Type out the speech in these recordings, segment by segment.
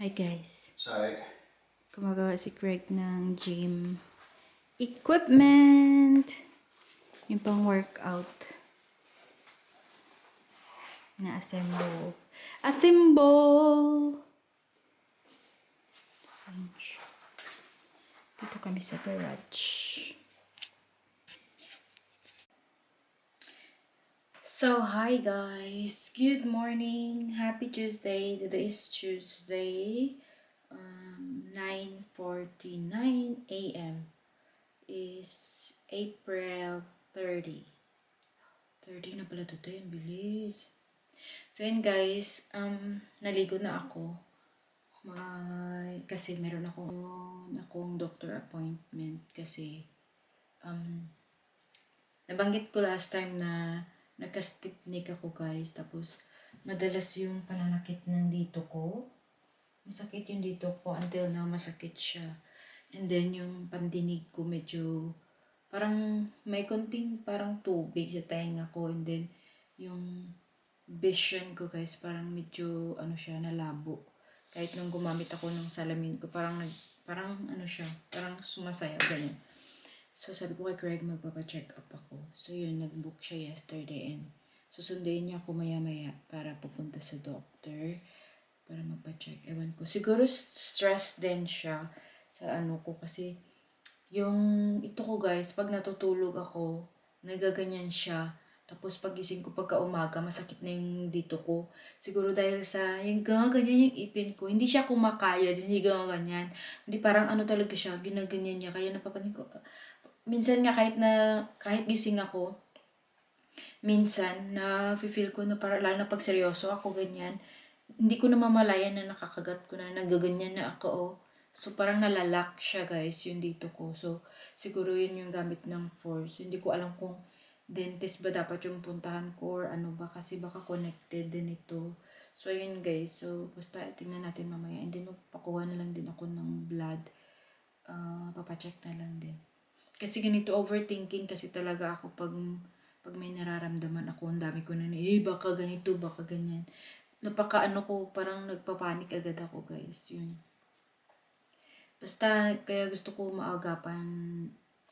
Hi guys. Sorry. Gumagawa si Craig ng gym equipment. Yung pang workout na assemble. Assemble! Dito kami sa garage. So, hi guys. Good morning. Happy Tuesday. Today is Tuesday. 9:49 a.m. is April 30. 30 na pala today. Ang bilis. So, yun guys. Naligo na ako. Kasi meron akong doctor appointment kasi nabanggit ko last time na nagka-stiff neck ako guys. Tapos, madalas yung pananakit ng dito ko. Masakit yung dito ko. Until now, masakit siya. And then, yung pandinig ko medyo parang may konting parang tubig sa tenga ko. And then, yung vision ko guys, parang medyo nalabo. Kahit nung gumamit ako ng salamin ko, parang parang sumasayaw, ganyan. So, sabi ko kay Craig, magpapacheck up ako. So, yun, nag-book siya yesterday and susunduin niya ako maya-maya para pupunta sa doctor para magpa-check. Ewan ko. Siguro stress din siya sa ko kasi yung ito ko guys, pag natutulog ako, nagaganyan siya. Tapos pagising ko pagka umaga, masakit na yung dito ko. Siguro dahil sa yung ganyan yung ipin ko. Hindi siya kumakaya, hindi ganyan. Hindi parang talaga siya, ginaganyan niya. Kaya napapansin ko, minsan nga kahit gising ako, minsan na feel ko na para lalo na pag seryoso ako ganyan, hindi ko na mamalayan na nakakagat ko na nagaganyan na ako So parang nalalak siya guys yung dito ko. So siguro yun yung gamit ng force. Hindi ko alam kung dentist ba dapat yung puntahan ko or ano ba kasi baka connected din ito. So yun guys. So basta tingnan natin mamaya. And then magpakuha na lang din ako ng blood. Papacheck na lang din. Kasi ganito overthinking kasi talaga ako pag may nararamdaman ako, ang dami ko na baka ganito, baka ganyan. Ko, parang nagpapanik agad ako guys, yun. Basta, kaya gusto ko maagapan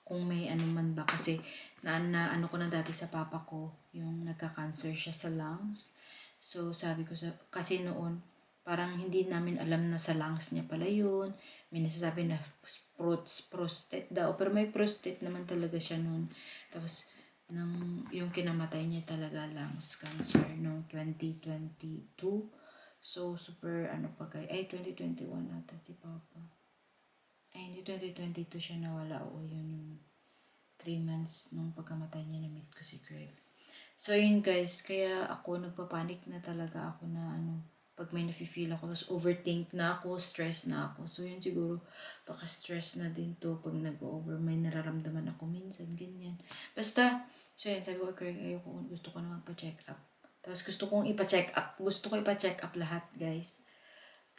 kung may man ba. Kasi, ko na dati sa papa ko, yung nagka-cancer siya sa lungs. So, sabi ko kasi noon, parang hindi namin alam na sa lungs niya pala yun. May nasasabi na prostate daw. Pero may prostate naman talaga siya noon. Tapos, yung kinamatay niya talaga lungs cancer noong 2022. So, super 2021 ata si Papa. Hindi 2022 siya nawala. Oo, yun yung 3 months nung pagkamatay niya na meet ko si Craig. So, yun guys, kaya ako nagpapanik na talaga ako na pag may nafe-feel ako, tapos overthink na ako, stress na ako. So, yun siguro, baka stress na din to pag nag-over. May nararamdaman ako minsan, ganyan. Basta, so yun, sabi ko, Craig, gusto ko na magpa-check up. Tapos gusto ko ipa-check up lahat, guys.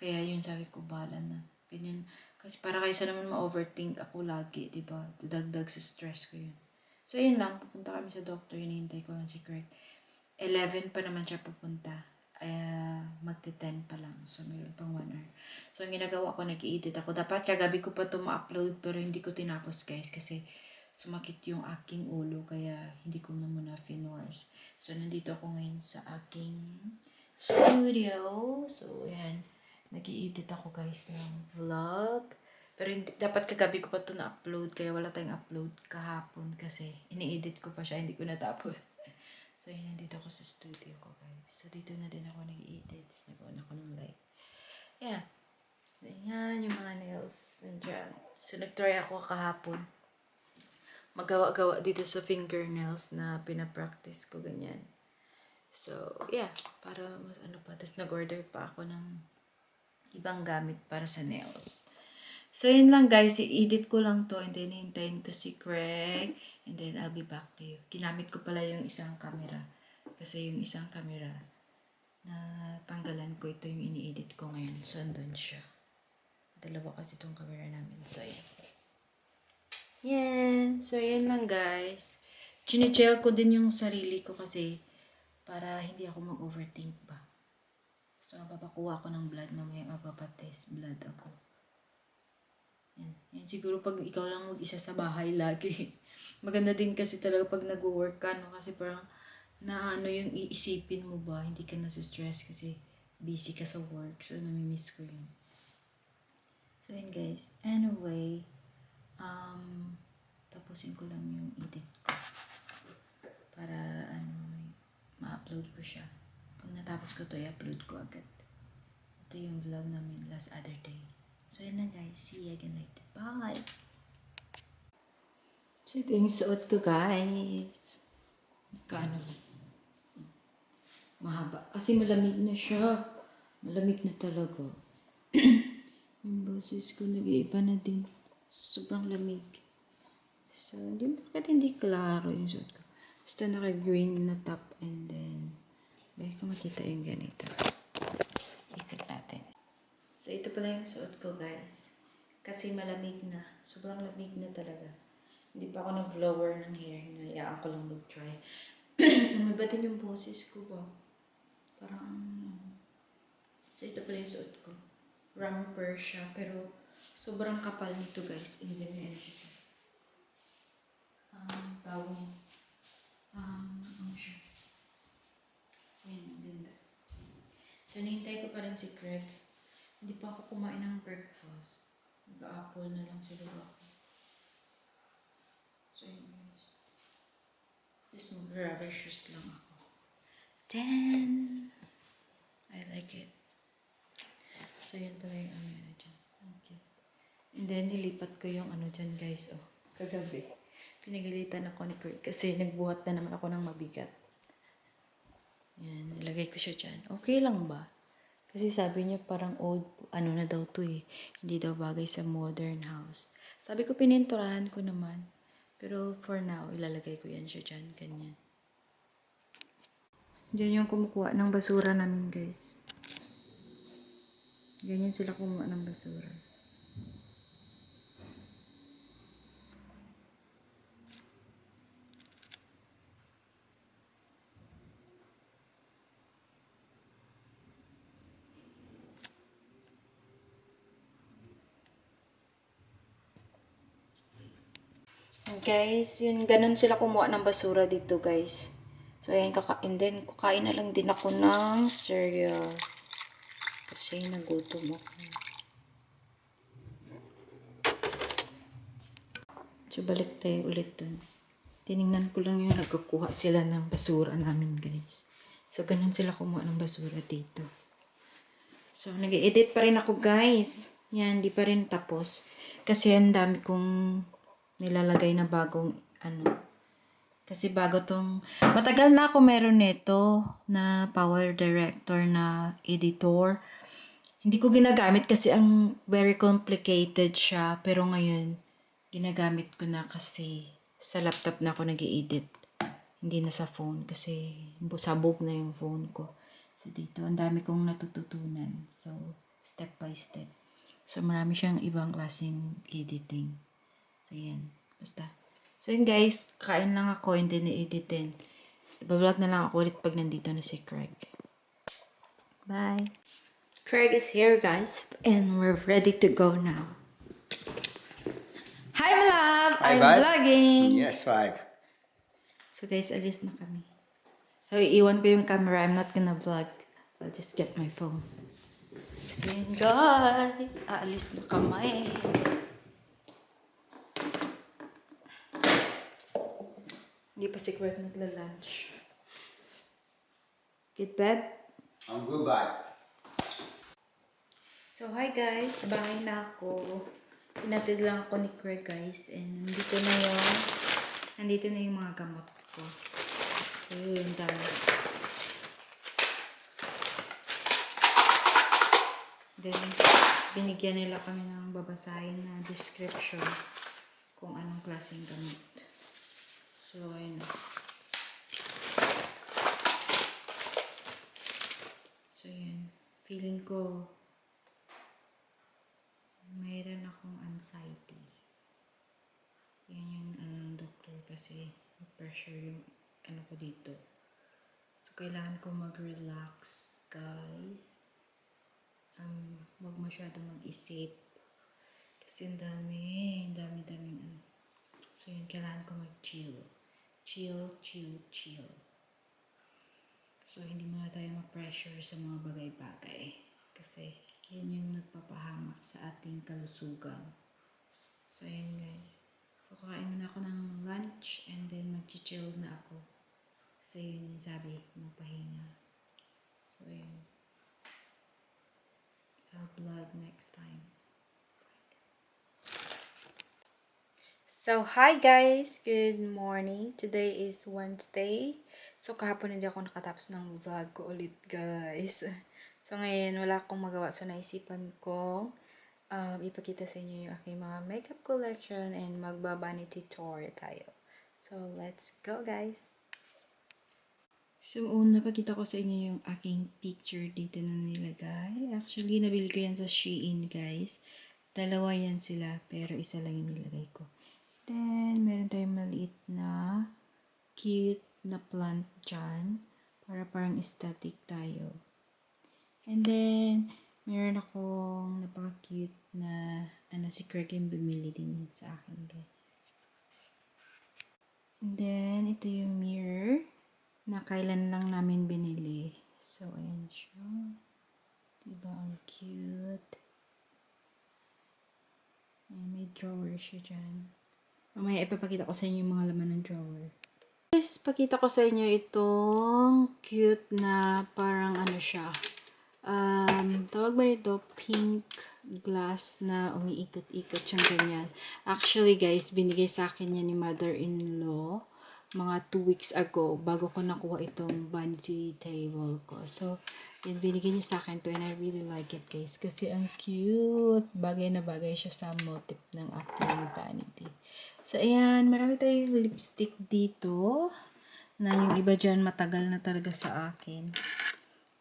Kaya yun, sabi ko, bahala na. Ganyan. Kasi para kaysa naman ma-overthink ako lagi, di ba? Dagdag sa stress ko yun. So, yun lang. Pupunta kami sa doctor. Hinihintay ko lang si Craig. 11 pa naman siya pupunta. Magte-10 pa lang. So, mayroon pang 1 hour. So, ang ginagawa ko, nag-i-edit ako. Dapat kagabi ko pa ito ma-upload pero hindi ko tinapos, guys. Kasi sumakit yung aking ulo. Kaya hindi ko na muna finors. So, nandito ako ngayon sa aking studio. So, yan. Nag-i-edit ako, guys, ng vlog. Pero dapat kagabi ko pa ito na-upload. Kaya wala tayong upload kahapon. Kasi ini-edit ko pa siya. Hindi ko natapos. So, yun, nandito ako sa studio ko, guys. So, dito na din ako nag-i-edit. Nag-on ako ng light. Yeah. Ayan, yung mga nails. Nandiyan. So, nag-try ako kahapon. Magawa-gawa dito sa fingernails na pinapractice ko, ganyan. So, yeah. Para mas pa. Tapos, nag-order pa ako ng ibang gamit para sa nails. So, yun lang guys. I-edit ko lang to and then hintayin ko si Craig and then I'll be back to you. Ginamit ko pala yung isang camera. Kasi yung isang camera na tanggalan ko, ito yung ini-edit ko ngayon. So, andun siya. Dalawa kasi itong camera namin. So, yan. Yan. So, yan lang guys. Chine-chill ko din yung sarili ko kasi para hindi ako mag-overthink ba. So, papakuha ko ng blood mamaya, magpapatest blood ako. Yan. Yan siguro pag ikaw lang mag-isa sa bahay lagi. Maganda din kasi talaga pag nag-work ka, no? Kasi parang na ano yung iisipin mo ba, hindi ka nasa-stress kasi busy ka sa work. So, namimiss ko yun. So, yun guys. Anyway, tapusin ko lang yung edit ko. Para, ma-upload ko siya. Pag natapos ko to, i-upload ko agad. Ito yung vlog namin last other day. So, yun lang guys. See you again later. Bye! So, ito yung suot ko guys. Kaano lang. Mahaba. Kasi malamig na siya. Malamig na talaga. Yung boses ko nag-iiba na din. Sobrang lamig. So, bakit hindi klaro yung suot ko? Basta naka-green na top and then, bakit ko makita yung ganito? Ikot natin. So, ito pala yung suot ko guys. Kasi malamig na. Sobrang lamig na talaga. Hindi pa ako nag-blower ng hair. Hinayaan ko lang mag-try. Umiba din yung boses ko ba? Parang, so, ito pala yung suot ko. Romper siya, pero sobrang kapal nito guys. Hindi na yan siya. Tawag niya. Ano siya? So, yan, ang ganda. So, nihintay ko pa rin si Craig. Hindi pa ako kumain ng breakfast. Nag-apple na lang siguro ako. So, yun guys. Just mag-rubber shoes lang ako. Then, I like it. So, yun pala yung ano dyan. Okay. And then, nilipat ko yung ano dyan guys. Oh, kagabi. Pinagalitan ako ni Kurt kasi nagbuhat na naman ako ng mabigat. Yan, nilagay ko siya dyan. Okay lang ba? Kasi sabi niya parang old, ano na daw to eh. Hindi daw bagay sa modern house. Sabi ko pininturahan ko naman. Pero for now, ilalagay ko yan siya dyan. Ganyan. Diyan yung kumukuha ng basura namin guys. Ganyan sila kumuha ng basura. Guys, yun, ganun sila kumuha ng basura dito guys. So, ayan, and then, kukain na lang din ako ng cereal. Kasi nagutom ako. So, balik tayo ulit dun. Tiningnan ko lang yung nagkukuha sila ng basura namin guys. So, ganun sila kumuha ng basura dito. So, nag-edit pa rin ako guys. Yan, di pa rin tapos. Kasi ang dami kong nilalagay na bagong ano. Kasi bago tong, matagal na ako meron nito na power director na editor. Hindi ko ginagamit kasi ang very complicated siya. Pero ngayon, ginagamit ko na kasi sa laptop na ako nag-i-edit. Hindi na sa phone kasi sabog na yung phone ko. So dito, ang dami kong natututunan. So, step by step. So, marami siyang ibang klaseng editing. So, yan. Basta. So, yun guys. Kain lang ako. Hindi na-editin. Iba-vlog na lang ako ulit pag nandito na si Craig. Bye. Craig is here guys. And we're ready to go now. Hi, my love! Hi, I'm bud. vlogging! Yes, 5. So guys, alis na kami. So, iiwan ko yung camera. I'm not gonna vlog. I'll just get my phone. So yun guys. Aalis na kami. Hindi pa si Kurt nagla-lunch. Get bed? I'm good, bye. So, hi guys. Bahay na ako. Pinatid lang ako ni Craig guys. And nandito na yung mga gamot ko. So, yun, dami. Then, binigyan nila kami ng babasahin na description kung anong klaseng gamot. So, ayun. So, yun. Feeling ko mayroon akong anxiety. Yan yung doctor kasi pressure yung ano ko dito. So, kailangan ko mag-relax, guys. wag masyado mag-isip. Kasi ang daming ano. So yun, kailangan ko mag-chill. Chill. So hindi mo na tayo ma-pressure sa mga bagay-bagay. Kasi yun yung nagpapahamak sa ating kalusugan. So yun guys. So kakain muna ako ng lunch and then mag-chill na ako. Kasi yun yung sabi, magpahinga. So yun. I'll vlog next time. So, hi guys! Good morning! Today is Wednesday. So, kahapon hindi ako nakatapos ng vlog ko ulit guys. So, ngayon wala akong magawa. So, naisipan ko ipakita sa inyo yung aking mga makeup collection and magba-vanity tour tayo. So, let's go guys! So, una pakita ko sa inyo yung aking picture dito na nilagay. Actually, nabili ko yan sa Shein guys. Dalawa yan sila, pero isa lang yung nilagay ko. Then, meron tayong maliit na cute na plant dyan. Para parang aesthetic tayo. And then, meron akong napaka-cute na si Craig yung bumili din yun sa akin, guys. And then, ito yung mirror na kailan lang namin binili. So, ayan siya. Diba? Ang cute. Ayan, may drawer siya dyan. Mamaya ipapakita ko sa inyo yung mga laman ng drawer. Guys, pakita ko sa inyo itong cute na parang ano siya. Tawag ba nito? Pink glass na umiikot-ikot siyang ganyan. Actually guys, binigay sa akin yan ni mother-in-law mga 2 weeks ago bago ko nakuha itong vanity table ko. So, yun, binigay niya sa akin to and I really like it guys. Kasi ang cute. Bagay na bagay siya sa motif ng aking vanity. So, ayan. Marami tayong lipstick dito. Na yung iba dyan matagal na talaga sa akin.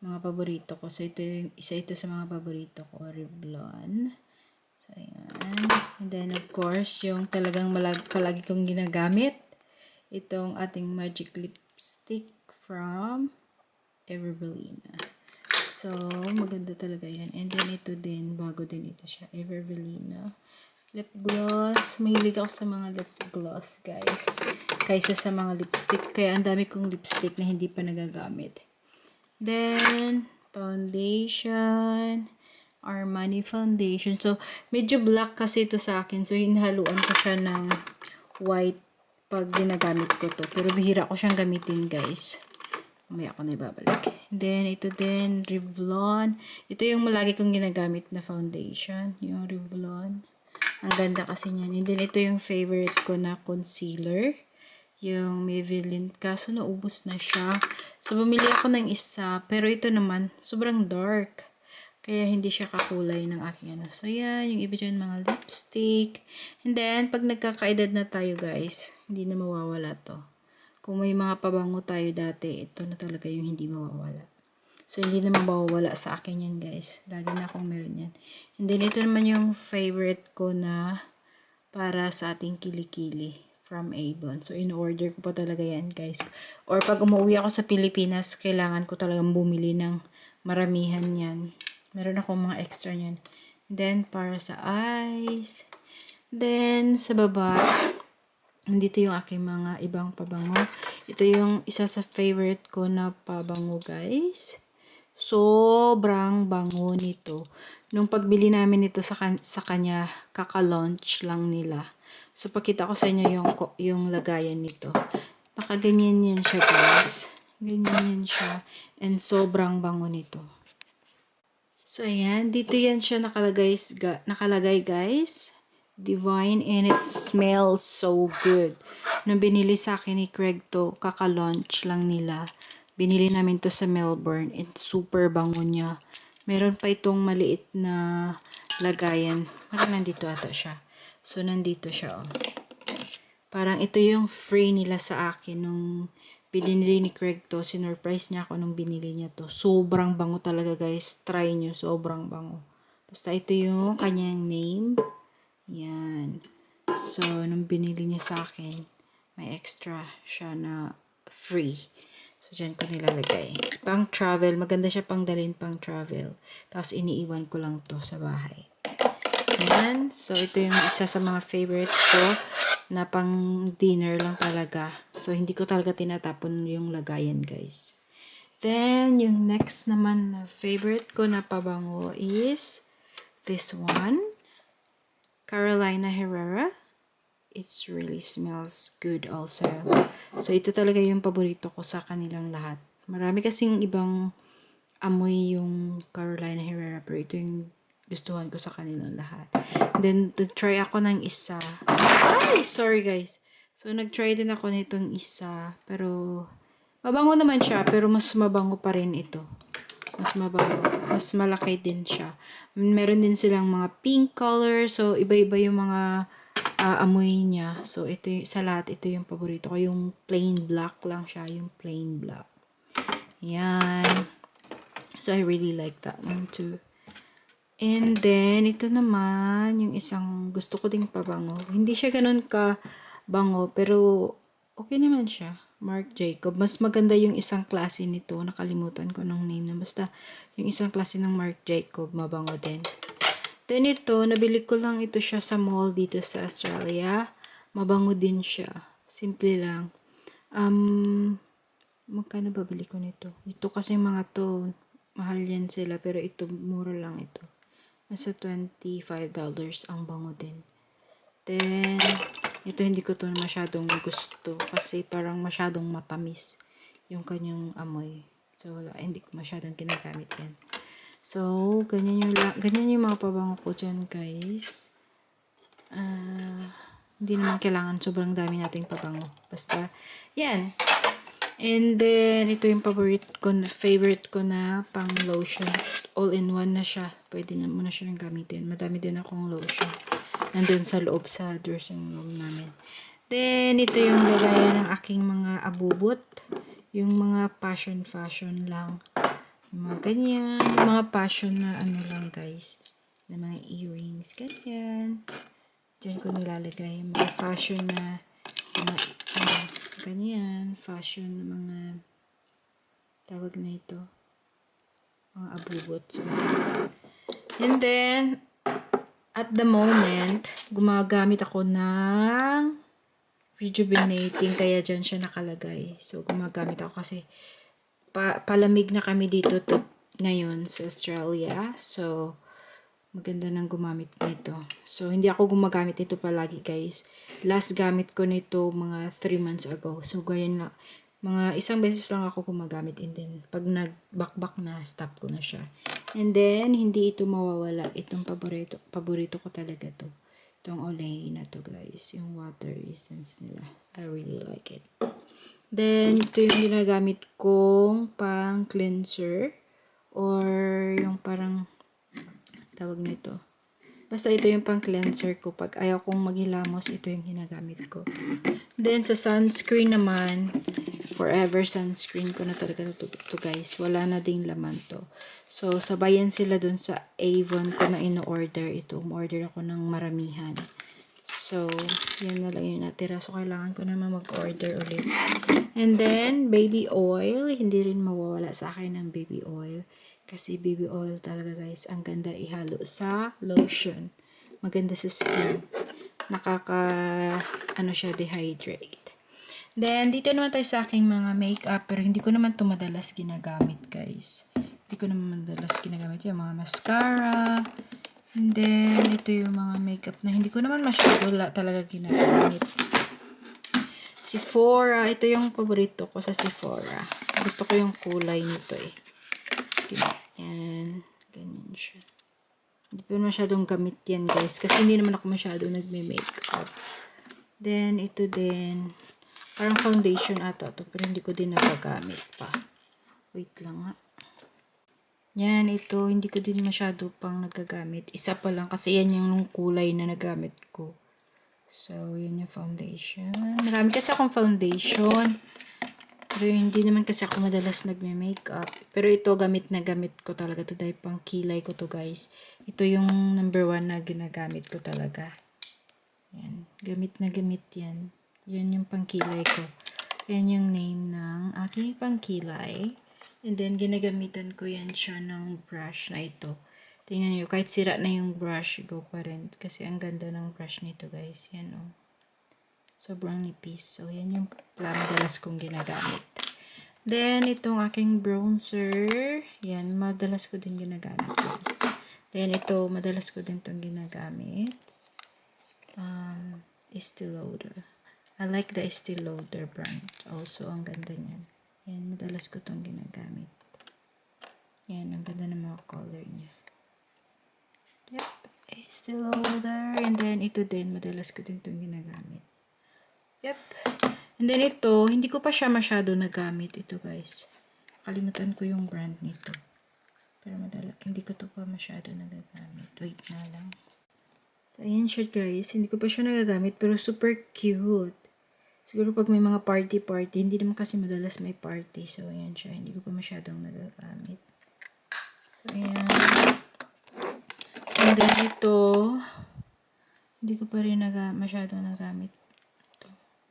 Mga paborito ko. So, isa ito sa mga paborito ko. Revlon. So, ayan. And then, of course, yung talagang palagi kong ginagamit. Itong ating magic lipstick from Everbelina. So, maganda talaga yan. And then, ito din. Bago din ito siya. Everbelina. Lip gloss. Mahilig ako sa mga lip gloss, guys. Kaysa sa mga lipstick. Kaya ang dami kong lipstick na hindi pa nagagamit. Then, foundation. Armani foundation. So, medyo black kasi ito sa akin. So, hinahaluan ko siya ng white pag ginagamit ko to. Pero bihira ko siyang gamitin, guys. Mamaya ako na ibabalik. Then, ito din, Revlon. Ito yung malagi kong ginagamit na foundation. Yung Revlon. Ang ganda kasi niyan. And then, ito yung favorite ko na concealer. Yung Maybelline. Kaso, naubos na siya. So, bumili ako ng isa. Pero ito naman, sobrang dark. Kaya, hindi siya kakulay ng aking ano. So, yan. Yung iba dyan, mga lipstick. And then, pag nagkakaedad na tayo, guys, hindi na mawawala to. Kung may mga pabango tayo dati, ito na talaga yung hindi mawawala. So, hindi na mawawala sa akin yan, guys. Lagi na akong meron yan. And then, ito naman yung favorite ko na para sa ating kilikili from Avon. So, in-order ko pa talaga yan, guys. Or pag umuwi ako sa Pilipinas, kailangan ko talagang bumili ng maramihan yan. Meron akong mga extra yan. Then, para sa eyes. Then, sa baba, nandito yung aking mga ibang pabango. Ito yung isa sa favorite ko na pabango, guys. Sobrang bango nito. Nung pagbili namin ito sa kanya, kaka-launch lang nila. So, pakita ko sa inyo yung lagayan nito. Nakaganyan yan siya, guys. Ganyan yan siya. And sobrang bango nito. So, ayan. Dito yan siya nakalagay, guys. Divine, and it smells so good. Nung binili sa akin ni Craig to, kaka-launch lang nila. Binili namin to sa Melbourne and super bango niya. Meron pa itong maliit na lagayan. Parang nandito ata siya. So, nandito siya, oh. Parang ito yung free nila sa akin nung binili ni Craig to. Sinurprise niya ako nung binili niya to. Sobrang bango talaga, guys. Try nyo. Sobrang bango. Basta ito yung kanyang name. Yan. So, nung binili niya sa akin, may extra siya na free. So, So, dyan ko nilalagay. Pang travel. Maganda siya pang dalhin pang travel. Tapos, iniiwan ko lang to sa bahay. Ayan. So, ito yung isa sa mga favorite ko na pang dinner lang talaga. So, hindi ko talaga tinatapon yung lagayan, guys. Then, yung next naman na favorite ko na pabango is this one. Carolina Herrera. It's really smells good also. So, ito talaga yung paborito ko sa kanilang lahat. Marami kasing ibang amoy yung Carolina Herrera, pero ito yung gustuhan ko sa kanilang lahat. Then, try ako ng isa. Ay! Sorry guys. So, nag-try din ako nitong isa. Pero, mabango naman siya, pero mas mabango pa rin ito. Mas mabango. Mas malaki din siya. Meron din silang mga pink color. So, iba-iba yung mga amoy niya. So, ito yung, sa lahat, ito yung paborito ko. Yung plain black lang siya. Yung plain black. Yan. So, I really like that one too. And then, ito naman, yung isang gusto ko ding pabango. Hindi siya ganun ka bango, pero okay naman siya. Marc Jacob. Mas maganda yung isang klase nito. Nakalimutan ko ng name na. Basta, yung isang klase ng Marc Jacob, mabango din. Then ito, nabili ko lang ito siya sa mall dito sa Australia. Mabango din siya. Simple lang. Magkano ba bili ko nito? Ito kasi mga to, mahal yan sila. Pero ito, mura lang ito. Nasa $25 ang bango din. Then, ito hindi ko to masyadong gusto. Kasi parang masyadong matamis yung kanyang amoy. So, wala. Hindi ko masyadong ginagamit yan. So, ganyan yung mga pabango ko dyan, guys. Hindi naman kailangan sobrang dami nating pabango. Basta, yan. And then, ito yung favorite ko na pang lotion. All-in-one na siya. Pwede na mo na siya gamitin. Madami din akong lotion. Nandun sa loob, sa dressing room namin. Then, ito yung lagayan ng aking mga abubot. Yung mga fashion lang. Yung mga ganyan. Yung mga fashion na ano lang, guys. Na mga earrings. Ganyan. Diyan ko nilalagay. Yung mga fashion na ganyan. Fashion na mga tawag na ito. Mga abubot. So, and then, at the moment, gumagamit ako ng rejuvenating. Kaya dyan siya nakalagay. So, gumagamit ako kasi palamig na kami dito ngayon sa Australia. So, maganda nang gumamit nito. So, hindi ako gumagamit nito palagi, guys. Last gamit ko nito mga 3 months ago. So, ganyan na. Mga isang beses lang ako gumagamit. And then, pag nagbakbak na, stop ko na siya. And then, hindi ito mawawala. Itong paborito ko talaga to. Itong Olay na to, guys. Yung water essence nila. I really like it. Then, ito yung ginagamit kong pang cleanser. Or yung parang, tawag nito. Basta ito yung pang cleanser ko. Pag ayaw kong maghilamos, ito yung ginagamit ko. Then, sa sunscreen naman, Forever sunscreen ko na talaga to guys. Wala na ding laman to. So, sabayan sila dun sa Avon ko na ino-order ito. Umorder ako ng maramihan. So, yan na lang yung natira. So, kailangan ko naman mag-order ulit. And then, baby oil. Hindi rin mawawala sa akin ng baby oil. Kasi baby oil talaga guys, ang ganda ihalo sa lotion. Maganda sa skin. Siya, dehydrate. Then, dito naman tayo sa aking mga makeup. Pero hindi ko naman ito madalas ginagamit, guys. Hindi ko naman madalas ginagamit yung mga mascara. And then, ito yung mga makeup na hindi ko naman masyado talaga ginagamit. Sephora. Ito yung paborito ko sa Sephora. Gusto ko yung kulay nito eh. Yan. Ganyan siya. Hindi ko masyadong gamit yan, guys. Kasi hindi naman ako masyadong nagme-makeup. Then, ito din. Parang foundation ata to, pero hindi ko din nagagamit pa. Wait lang ha. Yan, ito, hindi ko din masyado pang nagagamit. Isa pa lang, kasi yan yung kulay na nagamit ko. So, yan yung foundation. Marami kasi akong foundation. Pero hindi naman kasi ako madalas nagme-makeup. Pero ito, gamit ko talaga to dahil pang kilay ko to guys. Ito yung number 1 na ginagamit ko talaga. Yan, gamit yan. Yan yung pangkilay ko. Yan yung name ng aking pangkilay. And then, ginagamitan ko yan siya ng brush na ito. Tingnan nyo, kahit sira na yung brush, go pa rin. Kasi ang ganda ng brush nito, guys. Yan, oh. Sobrang nipis. So, yan yung madalas kong ginagamit. Then, itong aking bronzer. Yan, madalas ko din ginagamit. Then, ito, madalas ko din itong ginagamit. Estee Lauder. I like the Estee Lauder brand. Also, ang ganda niyan. Yan, madalas ko itong ginagamit. Yan, ang ganda ng mga color niya. Yep, Estee Lauder. And then, ito din, madalas ko din itong ginagamit. Yep. And then, ito, hindi ko pa siya masyado nagamit. Ito, guys. Kalimutan ko yung brand nito. Pero hindi ko to pa masyado nagagamit. Wait na lang. So, ayan siya, guys. Hindi ko pa siya nagagamit, pero super cute. Siguro pag may mga party-party, hindi naman kasi madalas may party. So, ayan siya. Hindi ko pa masyadong nagagamit. So, ayan. And then, ito, hindi ko pa rin masyadong nagamit.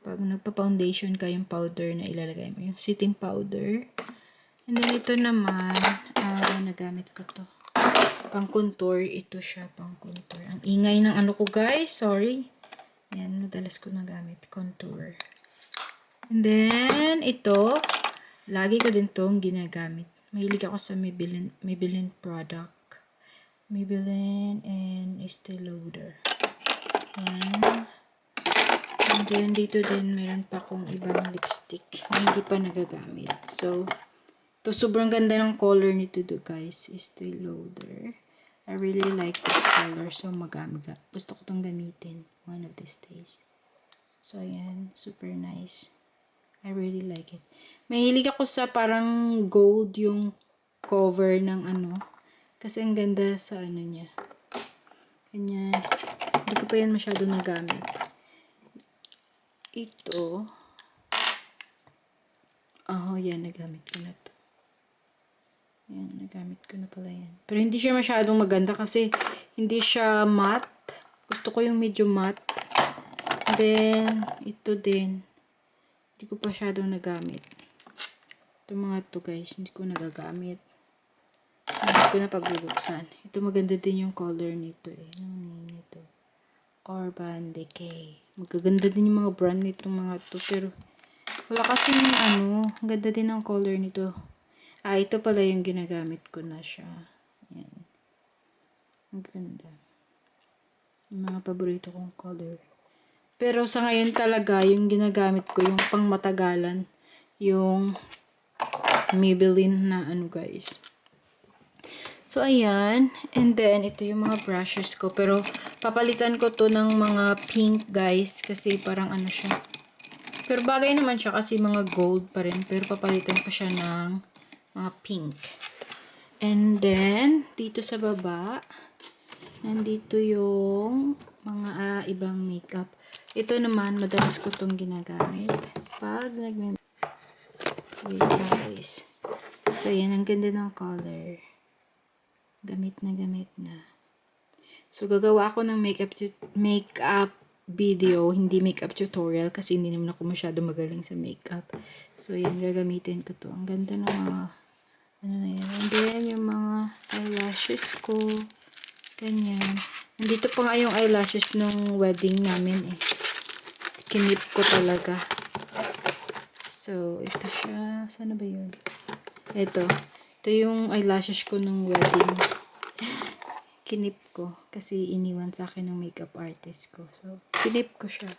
Pag nagpa-foundation ka, yung powder na ilalagay mo. Yung setting powder. And then, ito naman, nagamit ko to. Pang contour, ito siya, pang contour. Ang ingay ng ano ko, guys. Sorry. Yan, madalas ko nagamit. Contour. And then, ito, lagi ko din tong ginagamit. Mahilig ako sa Maybelline product. Maybelline and Estee Lauder. Yan. And then, dito din, meron pa akong ibang lipstick na hindi pa nagagamit. So, ito, sobrang ganda ng color nito, guys. Estee Lauder. I really like this color. So, gusto ko itong gamitin one of these days. So, ayan. Super nice. I really like it. Mahilig ako sa parang gold yung cover ng ano. Kasi ang ganda sa ano niya. Kanya, hindi ko pa yan masyado nagamit. Ito. Yan. Nagamit ko na to. Yan. Nagamit ko na pala yan. Pero hindi siya masyadong maganda kasi hindi siya matte. Gusto ko yung medyo matte. And then, ito din. Hindi ko pa masyadong nagamit. Ito mga to, guys. Hindi ko nagagamit. Hindi ko na pagbubuksan. Ito maganda din yung color nito eh. Anong name nito? Urban Decay. Magaganda din yung mga brand nitong mga to. Pero, wala kasi ang ganda din ang color nito. Ito pala yung ginagamit ko na siya. Yan. Ang ganda. Yung mga paborito kong color. Pero sa ngayon talaga, yung ginagamit ko, yung pang matagalan, yung Maybelline na guys. So, ayan. And then, ito yung mga brushes ko. Pero, papalitan ko to ng mga pink, guys. Kasi parang siya. Pero bagay naman siya kasi mga gold pa rin. Pero, papalitan ko siya ng mga pink. And then, dito sa baba, nandito yung mga ibang makeup. Ito naman, madalas ko tong ginagamit. Pag wait, guys. So, yan. Ang ganda ng color. Gamit na. So, gagawa ako ng makeup video, hindi makeup tutorial kasi hindi naman ako masyado magaling sa makeup. So, yan, gagamitin ko to. Ang ganda ng mga, na yan. And then, yung mga eyelashes ko. Ganyan. Nandito pa nga yung eyelashes nung wedding namin eh. Kinip ko talaga. So, ito siya. Sana ba yun? Ito yung eyelashes ko nung wedding. Kinip ko. Kasi iniwan sa akin ng makeup artist ko. So, kinip ko siya.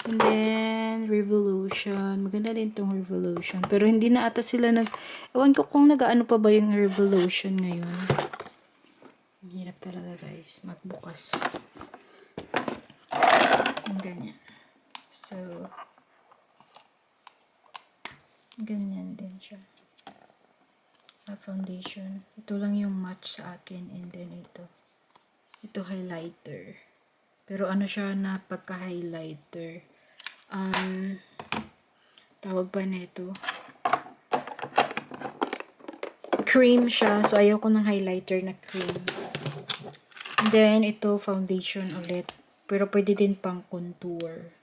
And then, Revolution. Maganda din tong Revolution. Pero hindi na ata sila ewan ko kung nag-ano pa ba yung Revolution ngayon. Ang hirap talaga, guys. Magbukas. Ang ganyan. So, ganyan din siya. Foundation. Ito lang yung match sa akin. And then ito. Ito highlighter. Pero siya na pagka-highlighter. Tawag ba na ito? Cream siya. So, ayoko ng highlighter na cream. And then, ito foundation ulit. Pero pwede din pang contour.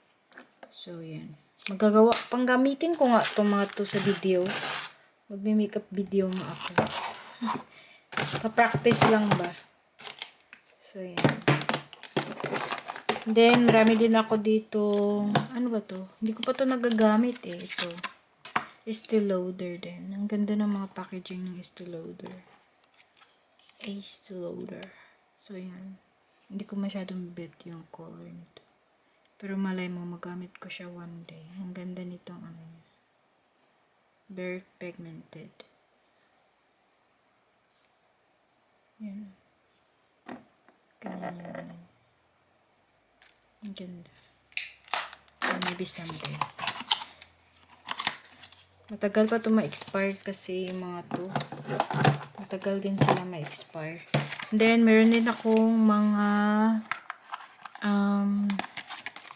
So, yan. Magagawa, panggamitin ko nga itong mga to sa video. Magme-makeup video nga ako. Pa-practice lang ba? So, yan. Then, marami din ako dito. Ano ba to? Hindi ko pa to nagagamit eh. Ito. Estee Lauder din. Ang ganda ng mga packaging ng Estee Lauder. Estee Lauder. So, yan. Hindi ko masyadong bet yung color nito. Pero malay mo, magamit ko siya one day. Ang ganda nitong ano niya. Very pigmented. Yan. Ganyan yan. Ang ganda. So, maybe someday. Matagal pa ito ma-expire kasi yung mga to. Matagal din sila ma-expire. Then, meron din akong mga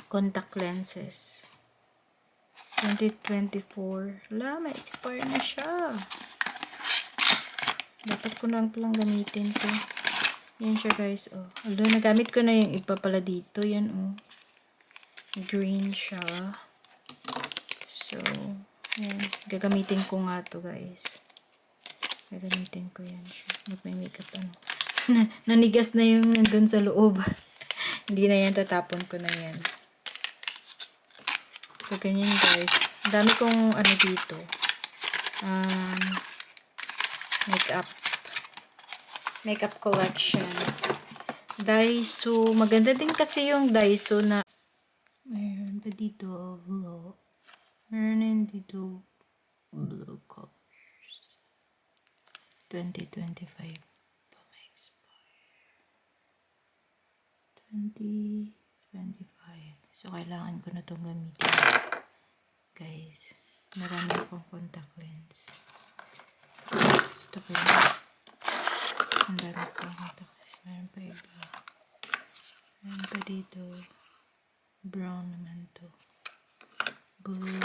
contact lenses. 2024. Wala, ma-expire na siya. Dapat ko na palang gamitin to. Yan siya guys. Oh. Although, nagamit ko na yung iba pala dito. Yan oh. Green siya. So, yan. Gagamitin ko nga to guys. Gagamitin ko yan siya. Mag-makeup ano. Nanigas na yung nandun sa loob. Hindi na yan. Tatapon ko na yan. So, ganyan guys. Ang dami kong ano dito. Makeup collection. Daiso. Maganda din kasi yung Daiso na mayroon pa dito blue. Meron din dito blue colors. 2025 pa ma-expire. 2025. So, kailangan ko na itong gamitin. Guys, marami akong contact lens. So, ito po yun. Ang dami akong contact lens. Meron pa iba. Meron pa dito. Brown naman to. Blue.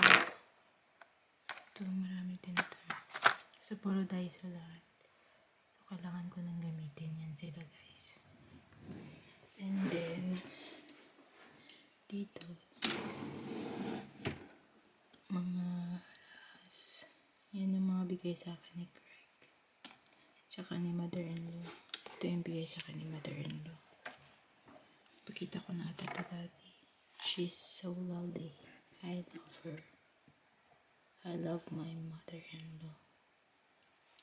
Ito, marami din ito. So, puro Daiso lahat. So, kailangan ko nang gamitin yan sila, guys. And then, dito, mga alas. Yan yung mga bigay sa akin ni Craig. Tsaka ni mother-in-law. Ito yung bigay sa akin ni mother-in-law. Pakita ko na ito dati. She's so lovely. I love her. I love my mother-in-law.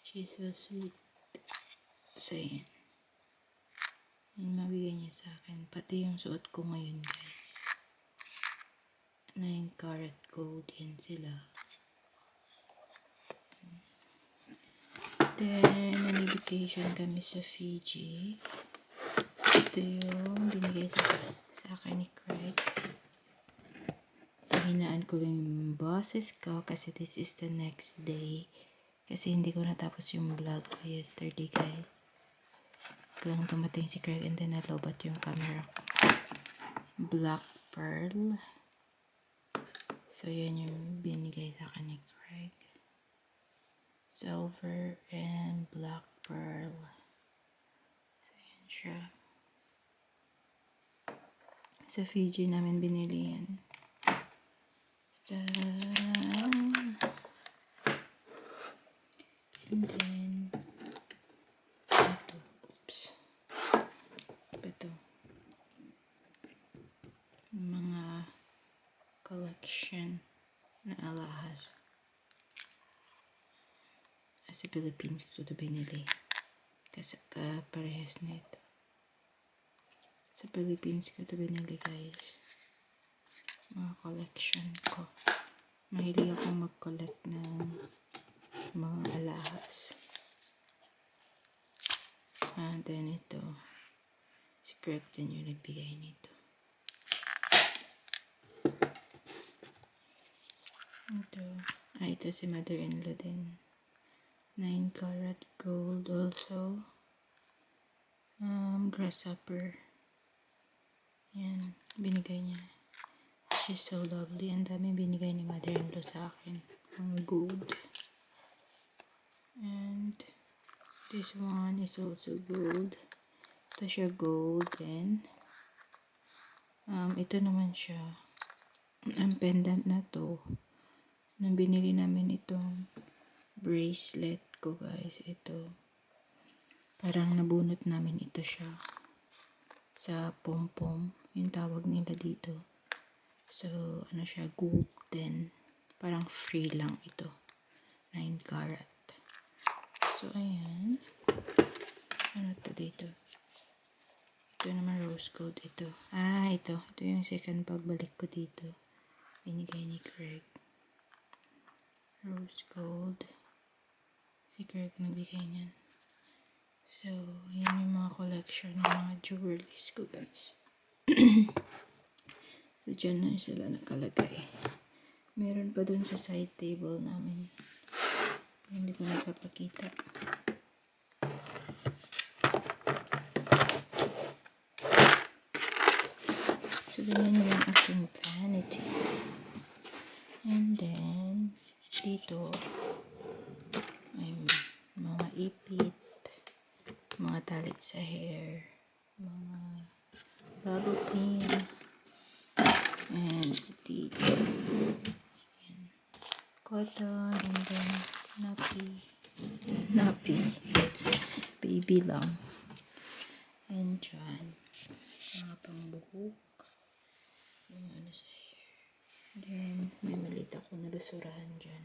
She's so sweet. So, yan. Yung mabigay niya sa akin. Pati yung suot ko ngayon, guys. 9 karat gold. Yan sila. Then, nag-vacation kami sa Fiji. Ito yung binigay sa akin ni Craig. Hinaan ko lang yung boses ko kasi this is the next day. Kasi hindi ko natapos yung vlog ko yesterday, guys. Biglang tumating si Craig and then nalobat yung camera ko. Black pearl. So, yan yung binigay sa akin ni Craig. Silver and black pearl. So, yan siya. Sa Fiji namin binili yan. And then, ito. Oops. Ito. Mga collection na alahas. Sa Philippines ko ito binili. Kasi parehas na ito. Sa Philippines ko ito binili, guys. Mga collection ko. Mahilig akong mag-collect ng mga alahas. And then ito. Si Craig din yung nagbigay nito. Ito. Ito si mother-in-law din. 9 karat gold also. Grasshopper. Yan. Binigay niya. She's so lovely. Ang dami binigay ni mother-in-law sa akin. Ang gold. And this one is also gold. Ito siya gold. Then, ito naman siya. ang pendant na to, nung binili namin itong bracelet ko guys, ito. Parang nabunot namin ito siya sa pom-pom, yung tawag nila dito. So, ano siya, golden. Parang free lang ito. 9 karat. So, ayan. Ano to dito? Ito naman rose gold ito. Ito. Ito yung second pagbalik ko dito. Binigay ni Craig. Rose gold. Si Craig nagbigay niyan. So, yan yung mga collection ng mga jewelries ko guys. So, dyan na sila nakalagay. Meron pa dun sa side table namin. Hindi ko napapakita. So, ganyan yung aking vanity. And then, dito, may mga ipit, mga tali sa hair, mga bubble pin, and dito, yan, cotton, and then nappy, baby lang, and dyan, mga pangbuhok, mga ano sa hair. Then, may maliit ako na basurahan dyan.